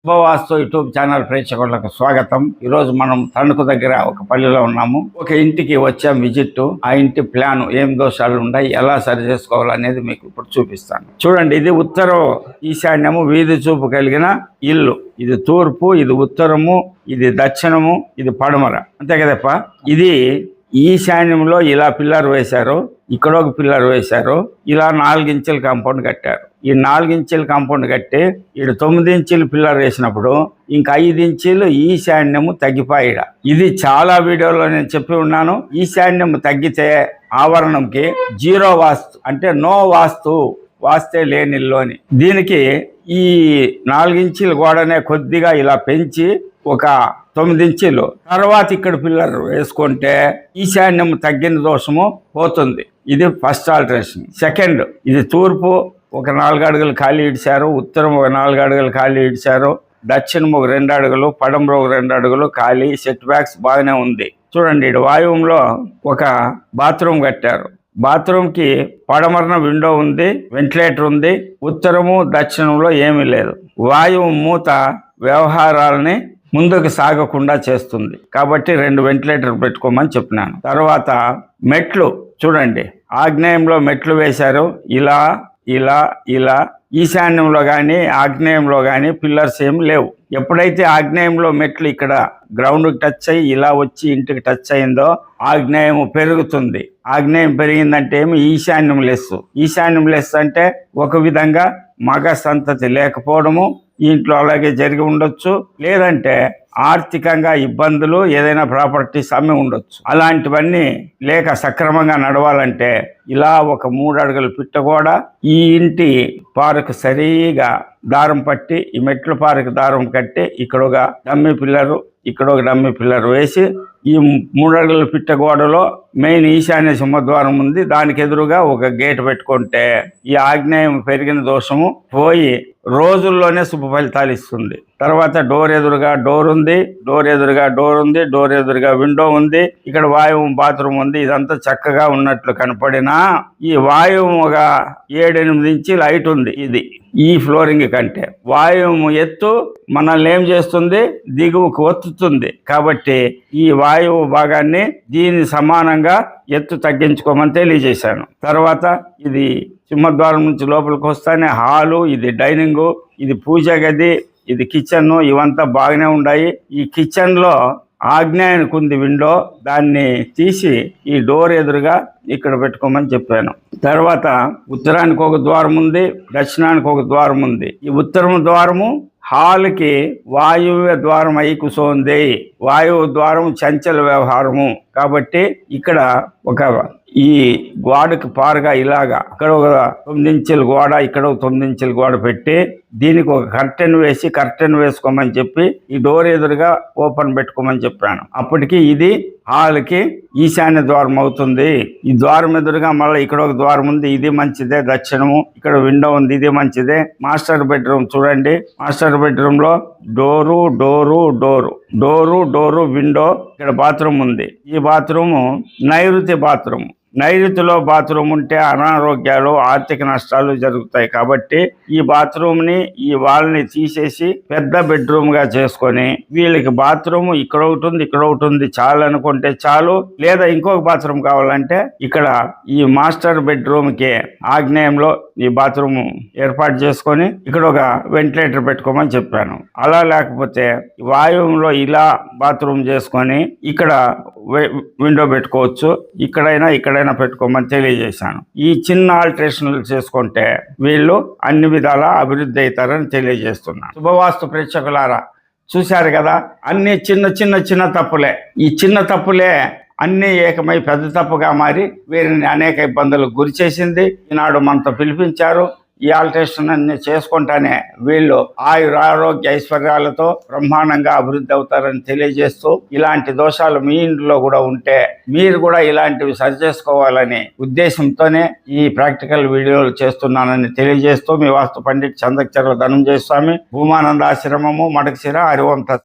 శుభవాస్తు YouTube channel ప్రేక్షకులకు స్వాగతం. ఈరోజు మనం తణుకు దగ్గర ఒక పల్లెలో ఉన్నాము. ఒక ఇంటికి వచ్చాం విజిట్. ఆ ఇంటి ప్లాన్, ఏం దోషాలు ఉన్నాయి, ఎలా సరి చేసుకోవాలనేది మీకు ఇప్పుడు చూపిస్తాను. చూడండి, ఇది ఉత్తరం ఈశాన్యము వీధి చూపు కలిగిన ఇల్లు. ఇది తూర్పు, ఇది ఉత్తరము, ఇది దక్షిణము, ఇది పడమర. అంతే కదప్ప. ఇది ఈశాన్యంలో ఇలా పిల్లర్ వేశారు, ఇక్కడ ఒక పిల్లర్ వేశారు, ఇలా 4 ఇంచుల కాంపౌండ్ కట్టారు. ఈ 4 ఇంచుల కాంపౌండ్ కట్టి ఇక్కడ 9 ఇంచులు పిల్లర్ వేసినప్పుడు ఇంకా 5 ఇంచులు ఈశాన్యము తగ్గిపోయాడ. ఇది చాలా వీడియోలో నేను చెప్పి ఉన్నాను. ఈశాన్యము తగ్గితే ఆవరణంకి 0 వాస్తు, అంటే నో వాస్తు, వాస్తే లేని ఇల్లు అని. దీనికి ఈ 4 ఇంచుల గోడనే కొద్దిగా ఇలా పెంచి ఒక 9 ఇంచులు తర్వాత ఇక్కడ పిల్లర్ వేసుకుంటే ఈశాన్యం తగ్గిన దోషము పోతుంది. ఇది ఫస్ట్ ఆల్టరేషన్. సెకండ్, ఇది తూర్పు ఒక 4 అడుగులు ఖాళీ ఇడిచారు, ఉత్తరం ఒక 4 అడుగులు ఖాళీ ఇడిచారు, దక్షిణం ఒక 2 అడుగులు, పడమర ఒక 2 అడుగులు ఖాళీ. సెట్ బ్యాక్స్ బాగానే ఉంది. చూడండి, ఇటు వాయువులో ఒక బాత్రూమ్ కట్టారు. బాత్రూమ్కి పడమరన విండో ఉంది, వెంటిలేటర్ ఉంది. ఉత్తరము దక్షిణంలో ఏమీ లేదు. వాయువు మూత వ్యవహారాలని ముందుకు సాగకుండా చేస్తుంది కాబట్టి 2 వెంటిలేటర్ పెట్టుకోమని చెప్పినాను. తర్వాత మెట్లు చూడండి, ఆగ్నేయంలో మెట్లు వేశారు. ఇలా ఇలా ఇలా ఈశాన్యంలో కానీ ఆగ్నేయంలో కానీ పిల్లర్స్ ఏమి లేవు. ఎప్పుడైతే ఆగ్నేయంలో మెట్లు ఇక్కడ గ్రౌండ్కి టచ్ అయ్యి ఇలా వచ్చి ఇంటికి టచ్ అయిందో ఆగ్నేయం పెరుగుతుంది. ఆగ్నేయం పెరిగిందంటే ఏమి ఈశాన్యం లెస్. ఈశాన్యం లెస్ అంటే ఒక విధంగా మగ సంతతి లేకపోవడము ఇంట్లో అలాగే జరిగి ఉండొచ్చు, లేదంటే ఆర్థికంగా ఇబ్బందులు, ఏదైనా ప్రాపర్టీస్ అమ్మి ఉండొచ్చు. అలాంటివన్నీ లేక సక్రమంగా నడవాలంటే ఇలా ఒక 3 అడుగులు పిట్ట కూడా ఈ ఇంటి పారకు సరిగా దారం పట్టి, ఈ మెట్ల పారకు దారం కట్టి ఇక్కడ ఒక డమ్మి పిల్లరు, ఇక్కడ ఒక డమ్మి పిల్లర్ వేసి ఈ 3 అడుగుల పిట్ట గోడలో మెయిన్ ఈశాన్య సింహద్వారం ఉంది. దానికి ఎదురుగా ఒక గేట్ పెట్టుకుంటే ఈ ఆగ్నేయం పెరిగిన దోషము పోయి రోజుల్లోనే శుభ ఫలితాలు ఇస్తుంది. తర్వాత డోర్ ఎదురుగా డోర్ ఉంది, డోర్ ఎదురుగా డోర్ ఉంది, డోర్ ఎదురుగా విండో ఉంది. ఇక్కడ వాయువు బాత్రూమ్ ఉంది. ఇదంతా చక్కగా ఉన్నట్లు కనపడినా ఈ వాయువు ఒక 7-8 ఇంచుల హైట్ ఉంది. ఇది ఈ ఫ్లోరింగ్ కంటే వాయువు ఎత్తు మనల్ని ఏం చేస్తుంది, దిగువకు ఒత్తుతుంది. కాబట్టి ఈ వాయువు భాగాన్ని దీని సమానంగా ఎత్తు తగ్గించుకోమని తెలియజేశాను. తర్వాత ఇది సింహద్వారం నుంచి లోపలికి వస్తానే హాలు, ఇది డైనింగు, ఇది పూజ గది, ఇది కిచెన్. ఇవంతా బాగానే ఉన్నాయి. ఈ కిచెన్లో ఆగ్నేయానికి ఉంది విండో, దాన్ని తీసి ఈ డోర్ ఎదురుగా ఇక్కడ పెట్టుకోమని చెప్పాను. తర్వాత ఉత్తరానికి ఒక ద్వారం ఉంది, దక్షిణానికి ఒక ద్వారం ఉంది. ఈ ఉత్తరం ద్వారము హాల్కి వాయువ్య ద్వారం అయి కూర్చోంది. వాయువు ద్వారం చంచల వ్యవహారము కాబట్టి ఇక్కడ ఒక ఈ గోడకి పారుగా ఇలాగా ఇక్కడ ఒక 9 ఇంచుల గోడ, ఇక్కడ ఒక 9 ఇంచుల గోడ పెట్టి దీనికి ఒక కర్టెన్ వేసి కర్టెన్ వేసుకోమని చెప్పి ఈ డోర్ ఎదురుగా ఓపెన్ పెట్టుకోమని చెప్పాను. అప్పటికి ఇది హాల్కి ఈశాన్య ద్వారం అవుతుంది. ఈ ద్వారం ఎదురుగా మళ్ళీ ఇక్కడ ఒక ద్వారం ఉంది, ఇది మంచిదే. దక్షిణము ఇక్కడ విండో ఉంది, ఇది మంచిదే. మాస్టర్ బెడ్రూమ్ చూడండి, మాస్టర్ బెడ్రూమ్ లో door door door door door window, ఇక్కడ బాత్రూమ్ ఉంది. ఈ బాత్రూము నైరుతి బాత్రూమ్. నైరుతిలో బాత్రూమ్ ఉంటే అనారోగ్యాలు, ఆర్థిక నష్టాలు జరుగుతాయి. కాబట్టి ఈ బాత్రూమ్ని, ఈ వాల్ని తీసేసి పెద్ద బెడ్రూమ్గా చేసుకొని వీళ్ళకి బాత్రూమ్ ఇక్కడ ఒకటి ఉంది, ఇక్కడ ఒకటి ఉంది, చాలు అనుకుంటే చాలు. లేదా ఇంకొక బాత్రూమ్ కావాలంటే ఇక్కడ ఈ మాస్టర్ బెడ్రూమ్కి ఆగ్నేయంలో ఈ బాత్రూమ్ ఏర్పాటు చేసుకొని ఇక్కడ ఒక వెంటిలేటర్ పెట్టుకోమని చెప్పాను. అలా లేకపోతే వాయువులో ఇలా బాత్రూమ్ చేసుకొని ఇక్కడ విండో పెట్టుకోవచ్చు. ఇక్కడైనా పెట్టుకోమని తెలియజేశాను. ఈ చిన్న ఆల్టరేషన్లు చేసుకుంటే వీళ్ళు అన్ని విధాలా అభివృద్ధి అవుతారని తెలియజేస్తున్నాను. శుభవాస్తు ప్రేక్షకులారా, చూశారు కదా, అన్ని చిన్న తప్పులే. ఈ చిన్న తప్పులే అన్నీ ఏకమై పెద్ద తప్పుగా మారి వీరిని అనేక ఇబ్బందులకు గురి చేసింది. ఈనాడు మనతో పిలిపించారు. ఈ ఆల్టరేషన్ అన్ని చేసుకుంటానే వీళ్ళు ఆరోగ్య ఐశ్వర్యాలతో బ్రహ్మాండంగా అభివృద్ధి అవుతారని తెలియజేస్తూ, ఇలాంటి దోషాలు మీ ఇంట్లో కూడా ఉంటే మీరు కూడా ఇలాంటివి సరి చేసుకోవాలని ఉద్దేశంతోనే ఈ ప్రాక్టికల్ వీడియోలు చేస్తున్నానని తెలియజేస్తూ మీ వాస్తు పండిట్ చందకచర్ల ధనంజయ స్వామి, భూమానంద ఆశ్రమము, మడకశిర, హరి ఓం తత్.